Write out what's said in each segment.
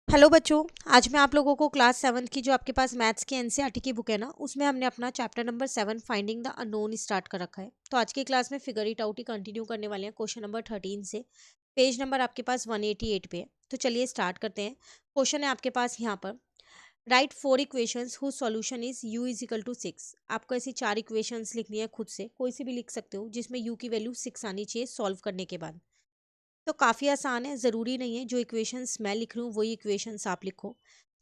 Hello बच्चों। आज मैं आप लोगों को क्लास 7th की जो आपके पास मैथ्स की एनसीईआरटी की बुक है ना, उसमें हमने अपना chapter number 7 finding the unknown start कर रखा है। तो आज की क्लास में figure it out he continue करने वाले हैं क्वेश्चन नंबर 13 से। पेज नंबर आपके पास 188 पे है। तो चलिए स्टार्ट करते हैं। क्वेश्चन है आपके पास यहाँ पर, right 4 equations whose solution is u is equal to 6। आपको ऐसी 4 इक्वेशंस लिखनी है, खुद से कोई सी भी लिख सकते हो जिसमें u की वैल्यू 6 आनी चाहिए सॉल्व करने के बाद। तो काफ़ी आसान है, ज़रूरी नहीं है जो इक्वेशंस मैं लिख रही हूँ वही इक्वेशंस आप लिखो।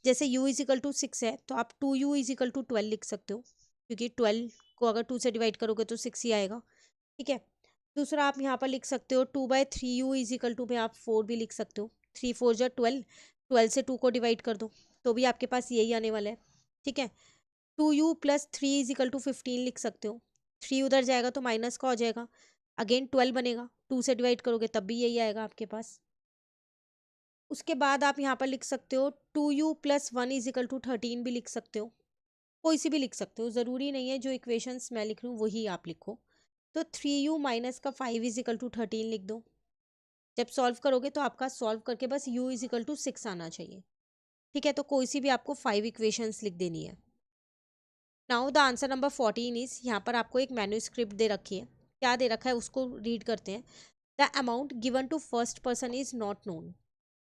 जैसे u इज इक्वल टू 6 है तो आप 2u इज इक्वल टू 12 लिख सकते हो, क्योंकि 12 को अगर 2 से डिवाइड करोगे तो 6 ही आएगा। ठीक है। दूसरा आप यहाँ पर लिख सकते हो 2/3u इज इक्वल टू में आप 4 भी लिख सकते हो। 3 4 जा 12, 12 से 2 को डिवाइड कर दो तो भी आपके पास यही आने वाला है। ठीक है। 2u plus 3 is equal to 15 लिख सकते हो। 3 उधर जाएगा तो माइनस का हो जाएगा, अगेन 12 बनेगा, 2 से डिवाइड करोगे तब भी यही आएगा आपके पास। उसके बाद आप यहाँ पर लिख सकते हो 2u plus 1 is equal to 13 भी लिख सकते हो। कोई सी भी लिख सकते हो, ज़रूरी नहीं है जो इक्वेशंस मैं लिख रही हूँ वही आप लिखो। तो 3u माइनस का 5 इज इक्वल टू 13 लिख दो। जब सॉल्व करोगे तो आपका सॉल्व करके बस u इज इक्वल टू 6 आना चाहिए। ठीक है। तो कोई सी भी आपको 5 इक्वेशंस लिख देनी है। Now the answer number 14 is, यहाँ पर आपको एक मैन्यूस्क्रिप्ट दे रखी है। क्या दे रखा है उसको रीड करते हैं। The amount given to first person is not known.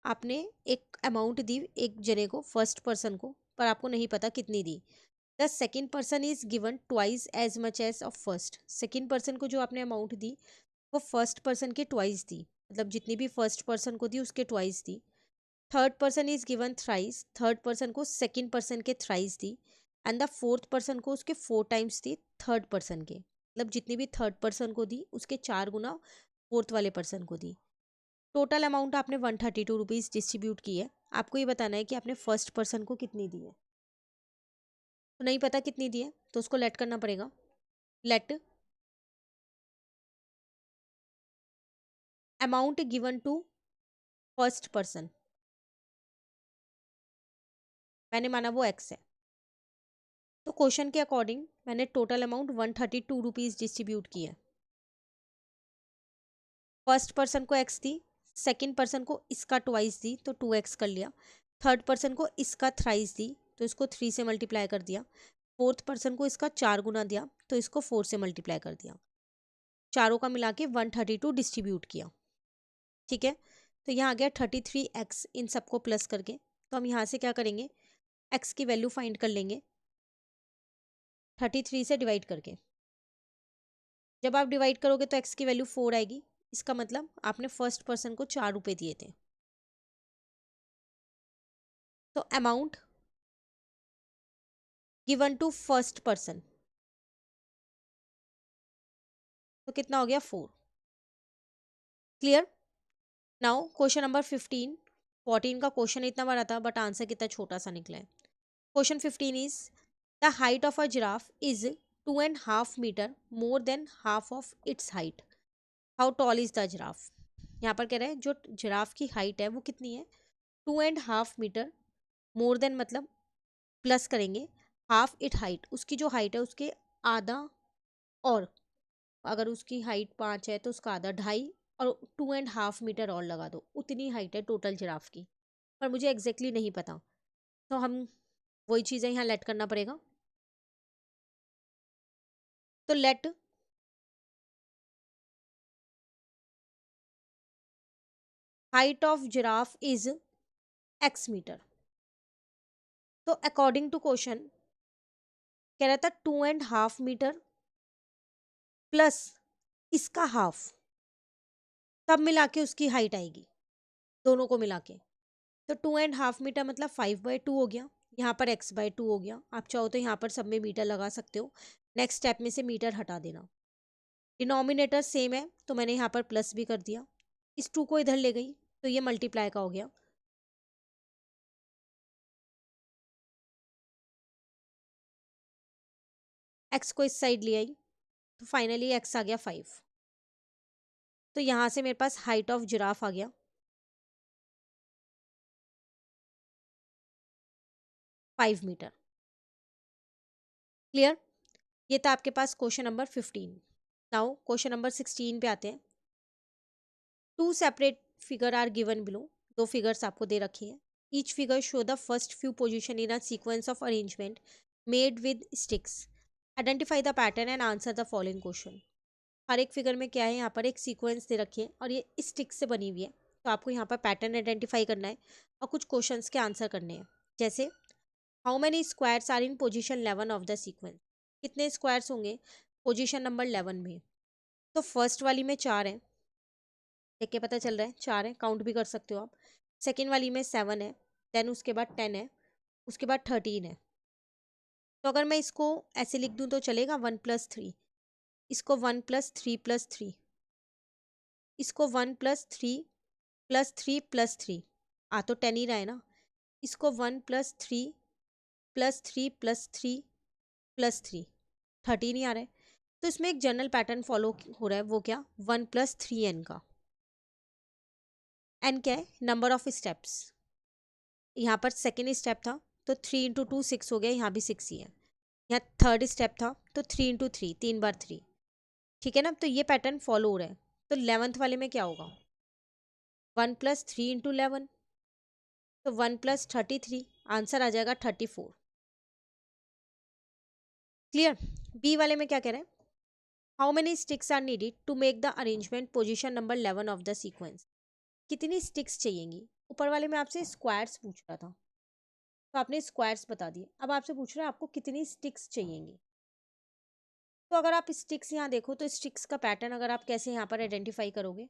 आपने एक अमाउंट दी एक जने को, फर्स्ट पर्सन को, पर आपको नहीं पता कितनी दी। The second person is given twice as much as of first. Second person को जो आपने अमाउंट दी वो फर्स्ट पर्सन के ट्वाइस दी, मतलब जितनी भी फर्स्ट पर्सन को दी उसके ट्वाइस दी। Third person is given thrice. Third person को सेकेंड पर्सन के थ्राइस दी। एंड द फोर्थ पर्सन को उसके 4 टाइम्स दी थर्ड पर्सन के, मतलब जितनी भी थर्ड पर्सन को दी उसके 4 गुना फोर्थ वाले पर्सन को दी। टोटल अमाउंट आपने 132 रुपीज़ डिस्ट्रीब्यूट की है। आपको ये बताना है कि आपने फर्स्ट पर्सन को कितनी दी है। तो नहीं पता कितनी दी है तो उसको लेट करना पड़ेगा। Let amount given to first person, मैंने माना वो एक्स है। तो क्वेश्चन के अकॉर्डिंग मैंने टोटल अमाउंट 132 रुपीज़ डिस्ट्रीब्यूट की है। फर्स्ट पर्सन को एक्स दी, सेकेंड पर्सन को इसका ट्वाइस दी तो 2x कर लिया। थर्ड पर्सन को इसका थ्राइस दी तो इसको 3 से मल्टीप्लाई कर दिया। फोर्थ पर्सन को इसका 4 गुना दिया तो इसको 4 से मल्टीप्लाई कर दिया। चारों का मिला के 132 डिस्ट्रीब्यूट किया। ठीक है। तो यहाँ आ गया 33x इन सबको प्लस करके। तो हम यहाँ से क्या करेंगे, x की वैल्यू फाइंड कर लेंगे 33 से डिवाइड करके। जब आप डिवाइड करोगे तो x की वैल्यू 4 आएगी। इसका मतलब आपने फर्स्ट पर्सन को 4 रुपये दिए थे। तो amount given to first person तो कितना हो गया 4। क्लियर। Now question number 15। 14 का क्वेश्चन इतना बड़ा था बट आंसर कितना छोटा सा निकला है। Question 15 is, the height of a giraffe is 2.5 metre more than half of its height. How tall is the giraffe. यहाँ पर कह रहे हैं जो जिराफ की हाइट है वो कितनी है, 2.5 मीटर। मोर देन मतलब प्लस करेंगे हाफ इट हाइट, उसकी जो हाइट है उसके आधा, और अगर उसकी हाइट 5 है तो उसका आधा 2.5, और 2.5 मीटर और लगा दो, उतनी हाइट है टोटल जिराफ की। पर मुझे एग्जैक्टली नहीं पता तो हम वही चीज़ें यहाँ लेट करना पड़ेगा। तो let height of giraffe is x metre. तो अकॉर्डिंग टू क्वेश्चन कह रहा था 2.5 मीटर प्लस इसका हाफ, तब मिला के उसकी हाइट आएगी, दोनों को मिला के। तो 2.5 मीटर मतलब 5/2 हो गया। यहाँ पर x/2 हो गया। आप चाहो तो यहाँ पर सब में मीटर लगा सकते हो। नेक्स्ट स्टेप में से मीटर हटा देना। डिनोमिनेटर सेम है तो मैंने यहाँ पर प्लस भी कर दिया। इस 2 को इधर ले गई तो ये मल्टीप्लाई का हो गया। x को इस साइड ले आई तो फाइनली x आ गया 5। तो यहाँ से मेरे पास हाइट ऑफ जिराफ आ गया 5 मीटर। क्लियर। ये था आपके पास question number 15। Now question number 16 पे आते हैं। 2 separate figure are given below. 2 figures आपको दे रखी है। Each figure show the first few position in a sequence of arrangement made with sticks. Identify the pattern and answer the following question. हर एक figure में क्या है, यहाँ पर एक सीक्वेंस दे रखी है और ये स्टिक से बनी हुई है, तो आपको यहाँ पर पैटर्न आइडेंटिफाई करना है और कुछ क्वेश्चंस के आंसर करने हैं। जैसे how many squares are in position 11 of the sequence. कितने स्क्वायर्स होंगे पोजीशन नंबर 11 में। तो फर्स्ट वाली में 4 है, देख के पता चल रहा है 4 है, काउंट भी कर सकते हो आप। सेकेंड वाली में 7 है, देन उसके बाद 10 है, उसके बाद 13 है। तो अगर मैं इसको ऐसे लिख दूँ तो चलेगा 1+3, इसको 1+3+3, इसको 1+3+3+3, आ तो 10 ही रहा है ना। इसको 1+3+3+3+3, 13 ही आ रहा है। तो इसमें एक जनरल पैटर्न फॉलो हो रहा है, वो क्या, 1+3n का। n क्या है, नंबर ऑफ स्टेप्स। यहाँ पर सेकेंड स्टेप था तो 3 × 2 6 हो गया, यहाँ भी 6 ही है। यहाँ थर्ड स्टेप था तो 3 × 3, 3 बार 3, ठीक है ना। तो ये पैटर्न फॉलो हो रहा है। तो 11th वाले में क्या होगा, 1+3 × 11, तो 1+33, आंसर आ जाएगा 34। क्लियर। बी वाले में क्या कह रहे हैं, how many sticks are needed to make the arrangement position number 11 of the sequence. कितनी स्टिक्स चाहिएंगी। ऊपर वाले में आपसे स्क्वायर्स पूछ रहा था, तो आपने स्क्वायर्स बता दिए। अब आपसे पूछ रहा है आपको कितनी स्टिक्स चाहिएंगी। तो अगर आप स्टिक्स यहाँ देखो तो स्टिक्स का पैटर्न अगर आप कैसे यहाँ पर आइडेंटिफाई करोगे,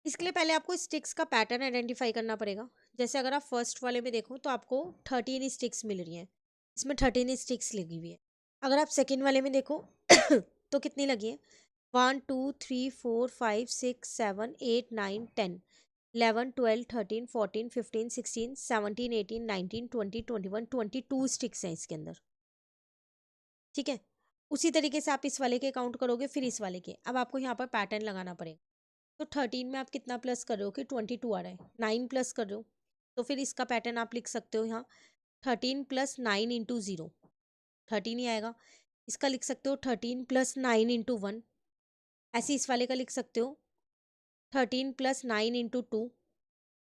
इसके लिए पहले आपको स्टिक्स का पैटर्न आइडेंटिफाई करना पड़ेगा। जैसे अगर आप फर्स्ट वाले में देखो तो आपको 13 स्टिक्स मिल रही हैं, इसमें 13 स्टिक्स लगी हुई है। अगर आप सेकेंड वाले में देखो तो कितनी लगी है, 1 2 3 4 5 6 7 8 9 10 11 12 13 14 15 16 17 18 19 20 21 22 स्टिक्स हैं इसके अंदर, ठीक है। उसी तरीके से आप इस वाले के काउंट करोगे, फिर इस वाले के। अब आपको यहाँ पर पैटर्न लगाना पड़ेगा। तो 13 में आप कितना प्लस कर रहे हो कि 22 आ रहा है, 9 प्लस कर रहे हो, तो फिर इसका पैटर्न आप लिख सकते हो यहाँ 13+9 × 0, 13 ही आएगा। इसका लिख सकते हो 13+9 × 1। ऐसे इस वाले का लिख सकते हो 13+9 × 2,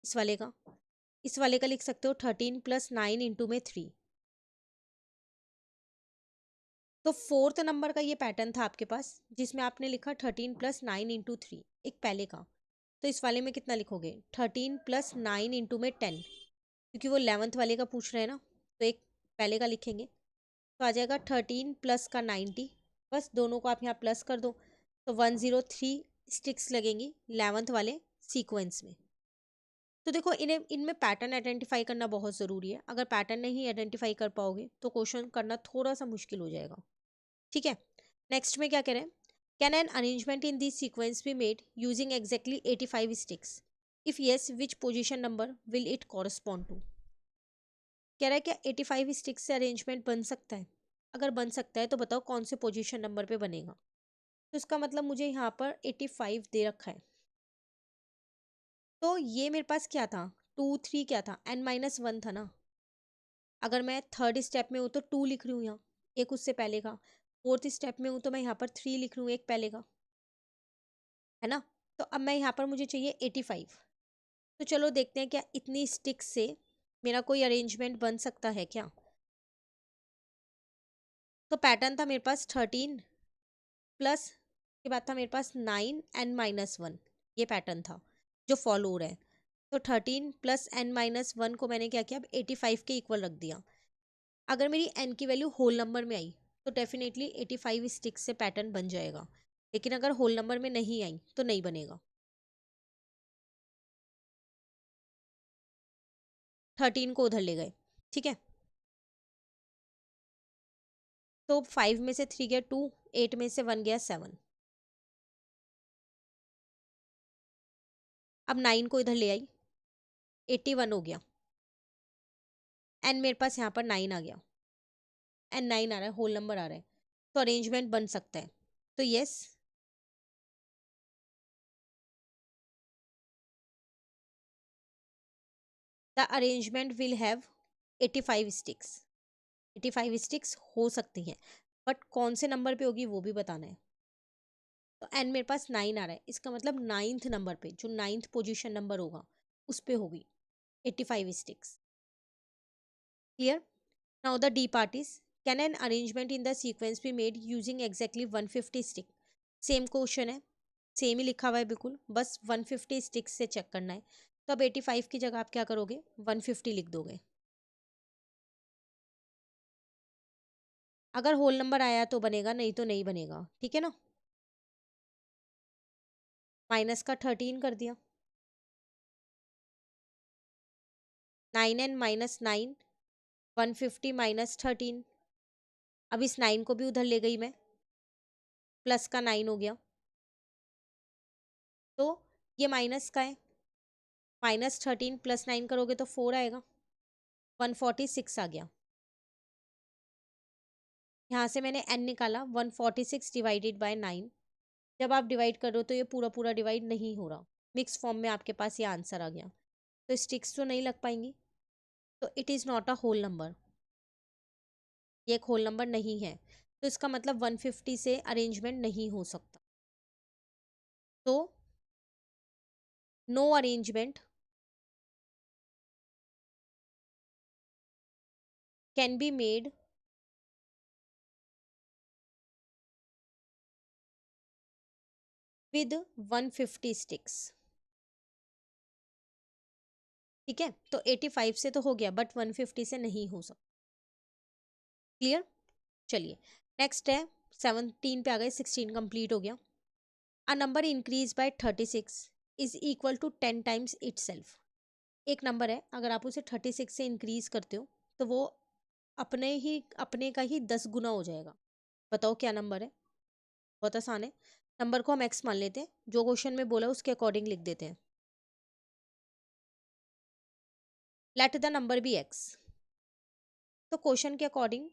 इस वाले का लिख सकते हो 13+9 × 3। तो फोर्थ नंबर का ये पैटर्न था आपके पास, जिसमें आपने लिखा 13+9 × 3, एक पहले का। तो इस वाले में कितना लिखोगे, 13+9 × 10, क्योंकि वो 11th वाले का पूछ रहे हैं ना, तो एक पहले का लिखेंगे। तो आ जाएगा 13 प्लस का 90, बस दोनों को आप यहाँ प्लस कर दो, तो 103 स्टिक्स लगेंगी 11th वाले सीक्वेंस में। तो देखो इनमें पैटर्न आइडेंटिफाई करना बहुत ज़रूरी है। अगर पैटर्न नहीं आइडेंटिफाई कर पाओगे तो क्वेश्चन करना थोड़ा सा मुश्किल हो जाएगा, ठीक है। नेक्स्ट में क्या कह रहे हैं, can an arrangement in this sequence be made using exactly 85 sticks, if yes which position number will it correspond to. कह रहा है क्या 85 स्टिक्स से अरेंजमेंट बन सकता है। अगर बन सकता है तो बताओ कौन से पोजीशन नंबर पे बनेगा। तो इसका मतलब मुझे यहाँ पर 85 दे रखा है, तो ये मेरे पास क्या था, 2 3 क्या था, n-1 था ना। अगर मैं थर्ड स्टेप में हूँ तो 2 लिख रही हूँ यहाँ, एक उससे पहले का। फोर्थ स्टेप में हूँ तो मैं यहाँ पर 3 लिख रही हूँ, एक पहले का, है ना। तो अब मैं यहाँ पर मुझे चाहिए 85। तो चलो देखते हैं क्या इतनी स्टिक्स से मेरा कोई अरेंजमेंट बन सकता है क्या। तो पैटर्न था मेरे पास 13 प्लस के बाद था मेरे पास 9n-1, ये पैटर्न था जो फॉलो हो रहा है। तो 13+n-1 को मैंने क्या किया, अब 85 के इक्वल रख दिया। अगर मेरी n की वैल्यू होल नंबर में आई तो डेफिनेटली 85 स्टिक्स से पैटर्न बन जाएगा, लेकिन अगर होल नंबर में नहीं आई तो नहीं बनेगा। 13 को उधर ले गए, ठीक है। तो 5 में से 3 गया 2, 8 में से 1 गया 7। अब 9 को इधर ले आई, 81 हो गया। n मेरे पास यहाँ पर 9 आ गया, n 9 आ रहा है, होल नंबर आ रहा है, तो अरेंजमेंट बन सकता है। तो yes, the arrangement will have 85 sticks. 85 sticks हो सकती हैं, बट कौन से नंबर पे होगी वो भी बताना है। तो n मेरे पास 9 आ रहा है, इसका मतलब 9th नंबर पे, जो 9th पोजीशन नंबर होगा उस पे होगी। 85 sticks. Clear? Now the D part is, can an arrangement in the sequence be made using exactly 150 stick? Same question है, सेम ही लिखा हुआ है बिल्कुल, बस 150 स्टिक्स से चेक करना है। तो अब 85 की जगह आप क्या करोगे, 150 लिख दोगे। अगर होल नंबर आया तो बनेगा, नहीं तो नहीं बनेगा, ठीक है ना। माइनस का 13 कर दिया, 9 एन माइनस 9, 150 माइनस 13। अब इस 9 को भी उधर ले गई मैं, प्लस का 9 हो गया, तो ये माइनस का है, माइनस 13 प्लस 9 करोगे तो 4 आएगा, 146 आ गया। यहाँ से मैंने n निकाला, 146 डिवाइडेड बाय 9। जब आप डिवाइड कर रहे हो तो ये पूरा पूरा डिवाइड नहीं हो रहा, मिक्स फॉर्म में आपके पास ये आंसर आ गया। तो स्टिक्स तो नहीं लग पाएंगी, तो it is not a whole number, ये एक होल नंबर नहीं है। तो इसका मतलब 150 से अरेंजमेंट नहीं हो सकता। तो no arrangement can be made with 150 sticks. ठीक है, तो 85 से तो हो गया, बट 150 से नहीं हो सकता। क्लियर? चलिए नेक्स्ट है 17 पे आ गए, 16 कंप्लीट हो गया। A number increase by 36 is equal to 10 times itself. एक नंबर है, अगर आप उसे 36 से इंक्रीज करते हो तो वो अपने का ही 10 गुना हो जाएगा। बताओ क्या नंबर है? बहुत आसान है, नंबर को हम एक्स मान लेते हैं, जो क्वेश्चन में बोला उसके अकॉर्डिंग लिख देते हैं। Let the number be x. तो क्वेश्चन के अकॉर्डिंग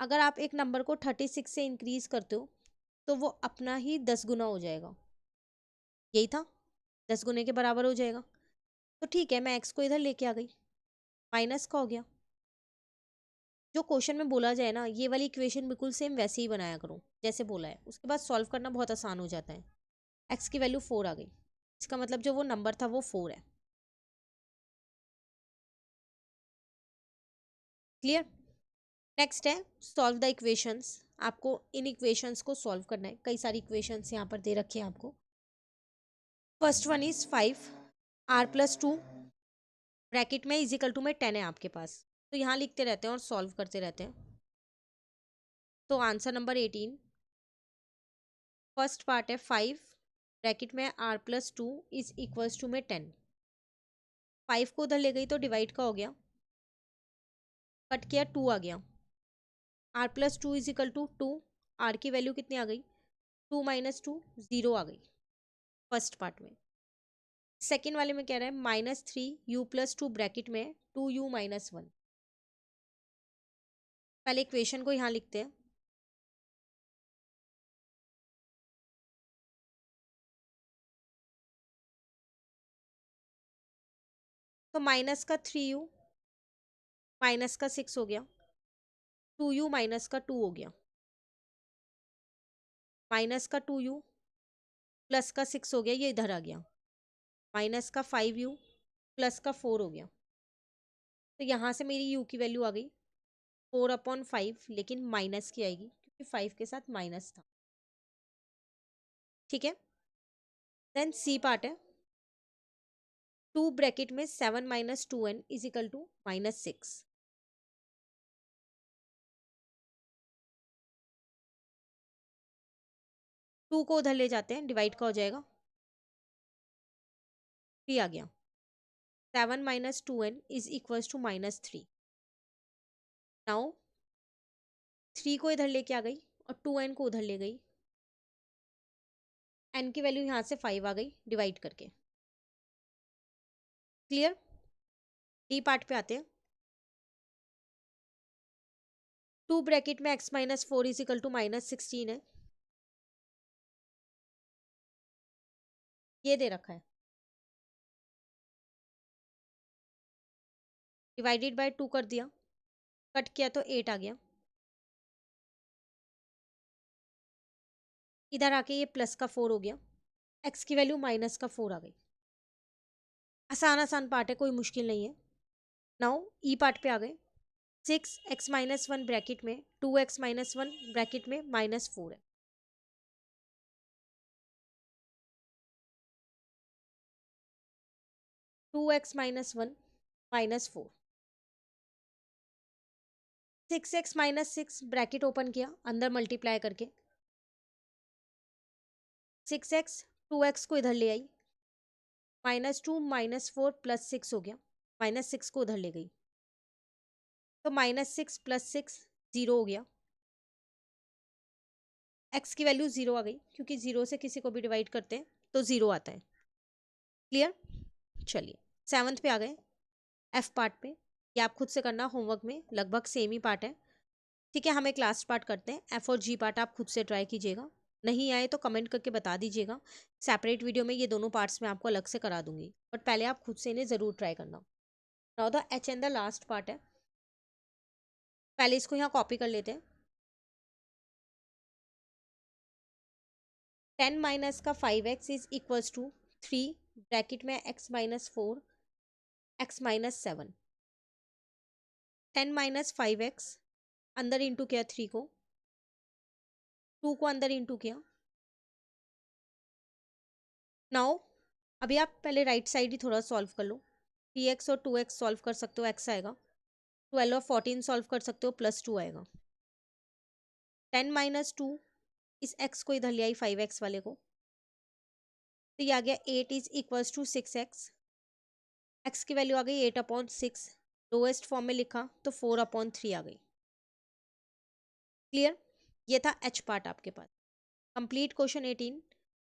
अगर आप एक नंबर को 36 से इंक्रीज करते हो तो वो अपना ही 10 गुना हो जाएगा, यही था, 10 गुने के बराबर हो जाएगा। तो ठीक है, मैं एक्स को इधर लेके आ गई, माइनस का हो गया। जो क्वेश्चन में बोला जाए ना, ये वाली इक्वेशन बिल्कुल सेम वैसे ही बनाया करो जैसे बोला है, उसके बाद सॉल्व करना बहुत आसान हो जाता है। एक्स की वैल्यू 4 आ गई, इसका मतलब जो वो नंबर था वो 4 है। क्लियर? नेक्स्ट है सॉल्व द इक्वेशंस। आपको इन इक्वेशंस को सॉल्व करना है, कई सारी इक्वेशंस यहाँ पर दे रखे हैं आपको। First one is 5r+2 bracket में इजिकल टू में 10 है आपके पास, तो यहाँ लिखते रहते हैं और सॉल्व करते रहते हैं। तो आंसर नंबर 18, फर्स्ट पार्ट है 5 ब्रैकेट में r+2 इज इक्वल्स टू में 10। 5 को उधर ले गई तो डिवाइड का हो गया, कट किया 2 आ गया, r+2 is equal to 2, r की वैल्यू कितनी आ गई, 2 माइनस 2 0 आ गई फर्स्ट पार्ट में। सेकेंड वाले में कह रहा है -3u+2 ब्रैकेट में 2u-1। पहले इक्वेशन को यहाँ लिखते हैं, तो माइनस का 3u माइनस का 6 हो गया, 2u माइनस का 2 हो गया, माइनस का 2u प्लस का 6 हो गया, ये इधर आ गया, माइनस का 5u प्लस का 4 हो गया। तो यहाँ से मेरी u की वैल्यू आ गई 4/5, लेकिन माइनस की आएगी क्योंकि 5 के साथ माइनस था। ठीक है, देन सी पार्ट है 2 ब्रैकेट में 7 minus 2n is equal to -6। 2 को उधर ले जाते हैं, डिवाइड का हो जाएगा, 3 आ गया, 7 minus 2n is equals to -3। Now 3 को इधर लेके आ गई और 2n को उधर ले गई, n की वैल्यू यहाँ से 5 आ गई डिवाइड करके। क्लियर? डी पार्ट पे आते हैं, 2 ब्रैकेट में x-4 इज इक्वल टू -16 है, ये दे रखा है, डिवाइडेड बाय 2 कर दिया, कट किया तो 8 आ गया, इधर आके ये प्लस का 4 हो गया, x की वैल्यू माइनस का 4 आ गई। आसान आसान पार्ट है, कोई मुश्किल नहीं है। नाउ ई पार्ट पे आ गए। 6x-1 ब्रैकेट में 2x-1 ब्रैकेट में -4 है। 2x-1 -4। 6x-6 ब्रैकेट ओपन किया, अंदर मल्टीप्लाई करके 6x 2x को इधर ले आई, -2 -4 +6 हो गया, -6 को उधर ले गई तो -6 + 6 0 हो गया। x की वैल्यू 0 आ गई, क्योंकि 0 से किसी को भी डिवाइड करते हैं तो 0 आता है। क्लियर? चलिए 7th पे आ गए, f पार्ट पे। ये आप खुद से करना होमवर्क में, लगभग सेम ही पार्ट है। ठीक है, हम एक लास्ट पार्ट करते हैं। f और g पार्ट आप खुद से ट्राई कीजिएगा, नहीं आए तो कमेंट करके बता दीजिएगा। सेपरेट वीडियो में ये दोनों पार्ट्स मैं आपको अलग से करा दूंगी, बट पहले आप खुद से इन्हें ज़रूर ट्राई करना। Now the h and the last part है। पहले इसको यहाँ कॉपी कर लेते हैं। 10 माइनस का 5x is equals to 3 bracket में x-4 x-7। 10 माइनस 5x अंदर इंटू किया 3 को, 2 को अंदर इंटू किया। नाउ अभी आप पहले राइट साइड ही थोड़ा सॉल्व कर लो। 3x और 2x सॉल्व कर सकते हो, x आएगा। 12 और 14 सॉल्व कर सकते हो, +2 आएगा। 10 माइनस 2 इस x को इधर ले आई 5x वाले को, तो ये आ गया 8 is equals to 6x। x की वैल्यू आ गई 8/6, लोएस्ट फॉर्म में लिखा तो 4/3 आ गई। क्लियर? ये था h पार्ट आपके पास। Complete question 18।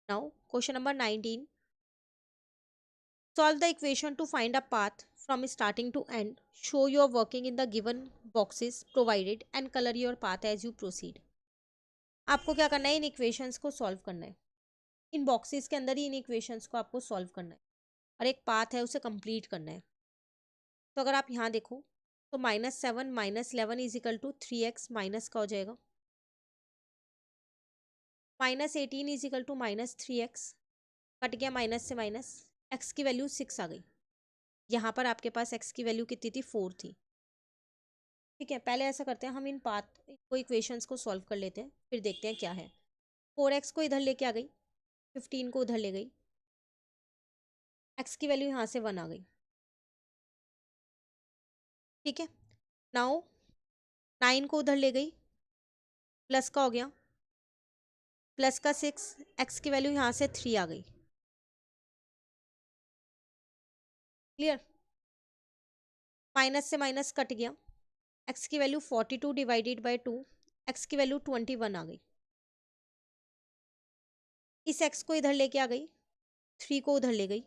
Now question number 19। Solve the equation to find a path from starting to end. Show your working in the given boxes provided and color your path as you proceed. आपको क्या करना है, इन equations को solve करना है। इन boxes के अंदर ही इन equations को आपको सॉल्व करना है और एक पाथ है उसे कंप्लीट करना है। तो अगर आप यहाँ देखो तो -7 -11 is equal to 3x minus का हो जाएगा। -18 is equal to -3x, cut गया माइनस से माइनस, x की वैल्यू 6 आ गई। यहाँ पर आपके पास x की वैल्यू कितनी थी, 4 थी। ठीक है, पहले ऐसा करते हैं, हम इन पाथ को इक्वेशंस को सॉल्व कर लेते हैं, फिर देखते हैं क्या है। 4x को इधर लेके आ गई, 15 को उधर ले गई, x की वैल्यू यहाँ से 1 आ गई। ठीक है, नाउ 9 को उधर ले गई, प्लस का हो गया, प्लस का 6, x की वैल्यू यहाँ से 3 आ गई। क्लियर? माइनस से माइनस कट गया, x की वैल्यू 42 डिवाइडेड बाई 2, x की वैल्यू 21 आ गई। इस x को इधर लेके आ गई, 3 को उधर ले गई,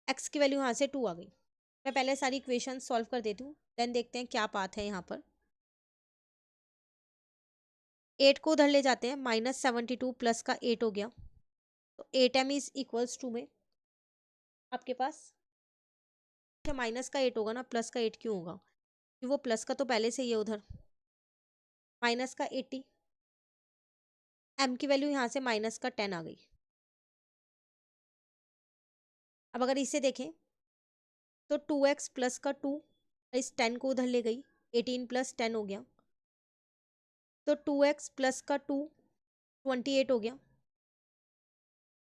x की वैल्यू यहाँ से 2 आ गई। मैं पहले सारी इक्वेशन सॉल्व कर देती हूँ, देन देखते हैं क्या पाथ है यहाँ पर। 8 को उधर ले जाते हैं, -72 प्लस का 8 हो गया, तो 8m इज इक्वल्स टू में आपके पास माइनस का 8 होगा ना, प्लस का 8 क्यों होगा, क्योंकि वो प्लस का तो पहले से ही है उधर। माइनस का 80, m की वैल्यू यहाँ से माइनस का 10 आ गई। अब अगर इसे देखें तो 2x प्लस का 2, इस 10 को उधर ले गई, 18 + 10 हो गया, तो 2x प्लस का 2 28 हो गया।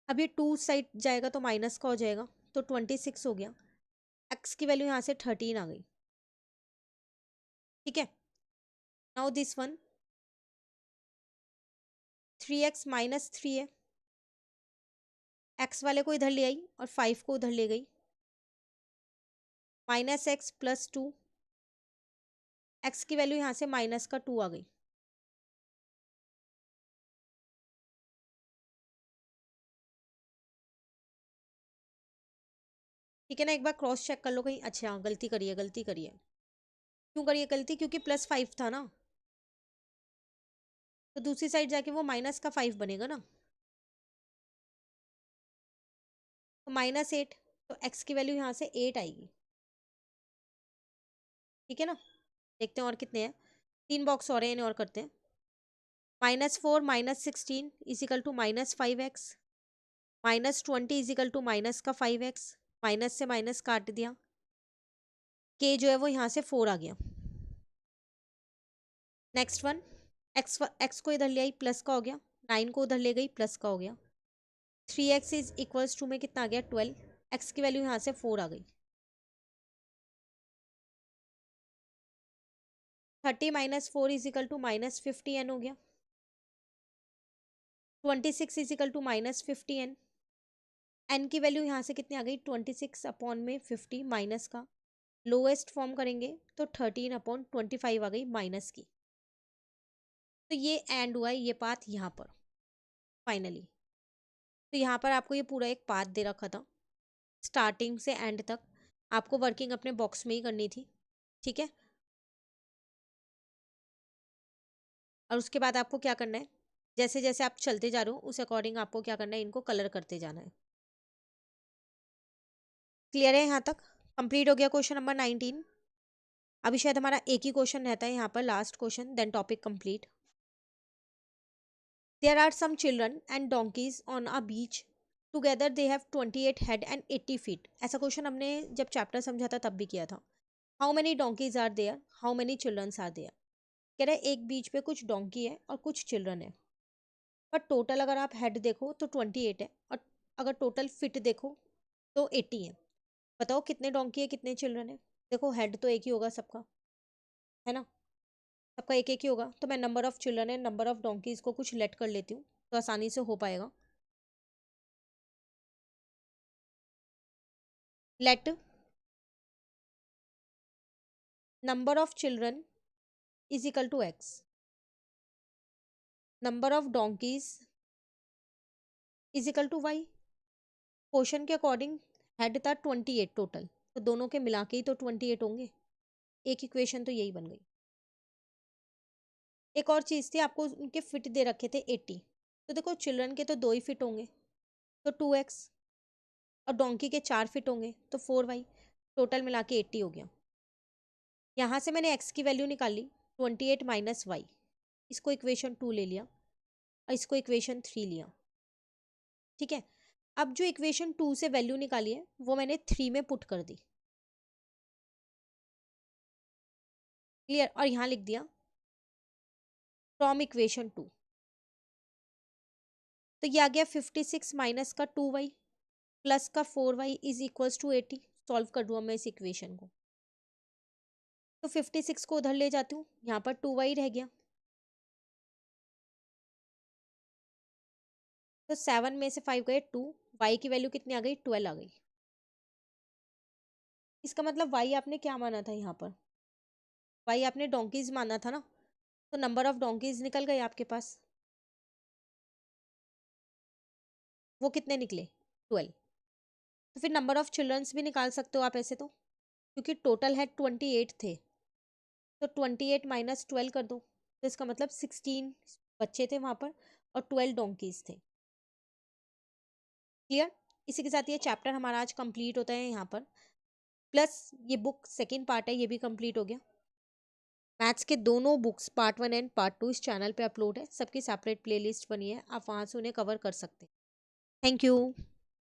अब ये 2 साइड जाएगा तो माइनस का हो जाएगा, तो 26 हो गया। x की वैल्यू यहाँ से 13 आ गई। ठीक है, नाउ दिस वन 3x -3 है, x वाले को इधर ले आई और 5 को उधर ले गई, -x + 2, x की वैल्यू यहाँ से माइनस का 2 आ गई। ठीक है ना, एक बार क्रॉस चेक कर लो कहीं, अच्छा गलती करिए, गलती करिए। क्यों करिए गलती, क्योंकि +5 था ना, तो दूसरी साइड जाके वो -5 बनेगा ना, तो -8, तो x की वैल्यू यहाँ से 8 आएगी। ठीक है ना, देखते हैं और कितने हैं, 3 बॉक्स और हैं, इन्हें और करते हैं। -4 -16 is equal to -5x, -20 is equal to minus का 5x, माइनस से माइनस काट दिया, के जो है वो यहाँ से 4 आ गया। नेक्स्ट वन, एक्स को इधर ले आई प्लस का हो गया, 9 को उधर ले गई प्लस का हो गया। 3x इज इक्वल्स टू में कितना आ गया 12, एक्स की वैल्यू यहाँ से 4 आ गई। 30 minus 4 is equal to minus 50n हो गया। 26 is equal to minus 50n, n की वैल्यू यहाँ से कितनी आ गई 26 अपॉन में 50 माइनस का, लोएस्ट फॉर्म करेंगे तो 13 अपॉन 25 आ गई माइनस की। तो ये एंड हुआ है ये पाथ यहाँ पर फाइनली। तो यहाँ पर आपको ये पूरा एक पाथ दे रखा था, स्टार्टिंग से एंड तक आपको वर्किंग अपने बॉक्स में ही करनी थी, ठीक है। और उसके बाद आपको क्या करना है, जैसे जैसे आप चलते जा रहे हो उस अकॉर्डिंग आपको क्या करना है, इनको कलर करते जाना है। क्लियर है यहाँ तक? कंप्लीट हो गया क्वेश्चन नंबर 19। अभी शायद हमारा एक ही क्वेश्चन रहता है यहाँ पर, last question, then topic complete. There are some children and donkeys on a beach, together they have 28 head and 80 feet. ऐसा क्वेश्चन हमने जब चैप्टर समझा था तब भी किया था। How many donkeys are there, how many childrens are there. कह रहा है एक बीच पे कुछ डोंकी है और कुछ चिल्ड्रन है, पर टोटल अगर आप हेड देखो तो 28 है, और अगर टोटल फिट देखो तो 80 है। बताओ कितने डोंकी है कितने चिल्ड्रन है। देखो हेड तो एक ही होगा सबका, है ना, सबका एक एक ही होगा। तो मैं number of children and number of donkey's को कुछ लेट कर लेती हूँ तो आसानी से हो पाएगा। Let number of children is equal to x, number of donkeys is equal to y. Question के अकॉर्डिंग हेड था 28 टोटल, तो दोनों के मिला के ही तो 28 होंगे। एक इक्वेशन तो यही बन गई। एक और चीज़ थी, आपको उनके फिट दे रखे थे 80, तो देखो चिल्ड्रन के तो 2 ही फिट होंगे तो 2x, और डोंकी के 4 फिट होंगे तो 4y, टोटल मिला के 80 हो गया। यहाँ से मैंने x की वैल्यू निकाली 28 माइनस वाई, इसको इक्वेशन 2 ले लिया और इसको इक्वेशन 3 लिया, ठीक है। अब जो इक्वेशन 2 से वैल्यू निकाली है वो मैंने 3 में पुट कर दी, क्लियर। और यहाँ लिख दिया फ्रॉम इक्वेशन 2, तो ये आ गया 56 माइनस का 2y प्लस का 4y is equals to 80। Solve कर दूँ मैं इस इक्वेशन को, तो 56 को उधर ले जाती हूँ, यहाँ पर 2y रह गया, तो 7 में से 5 गए 2, y की वैल्यू कितनी आ गई 12 आ गई। इसका मतलब y आपने क्या माना था यहाँ पर, y आपने डोंकीज माना था ना, तो नंबर ऑफ डोंकीज निकल गए आपके पास, वो कितने निकले 12। तो फिर नंबर ऑफ चिल्ड्रंस भी निकाल सकते हो आप ऐसे तो, क्योंकि टोटल है 28 थे, तो 28 माइनस 12 कर दो, तो इसका मतलब 16 बच्चे थे वहाँ पर और 12 डोंकीज थे, क्लियर। इसी के साथ ये चैप्टर हमारा आज कंप्लीट होता है यहाँ पर, प्लस ये बुक सेकेंड पार्ट है ये भी कंप्लीट हो गया। मैथ्स के दोनों बुक्स पार्ट 1 एंड पार्ट 2 इस चैनल पे अपलोड है, सबकी सेपरेट प्लेलिस्ट बनी है, आप वहाँ से उन्हें कवर कर सकते हैं। Thank you.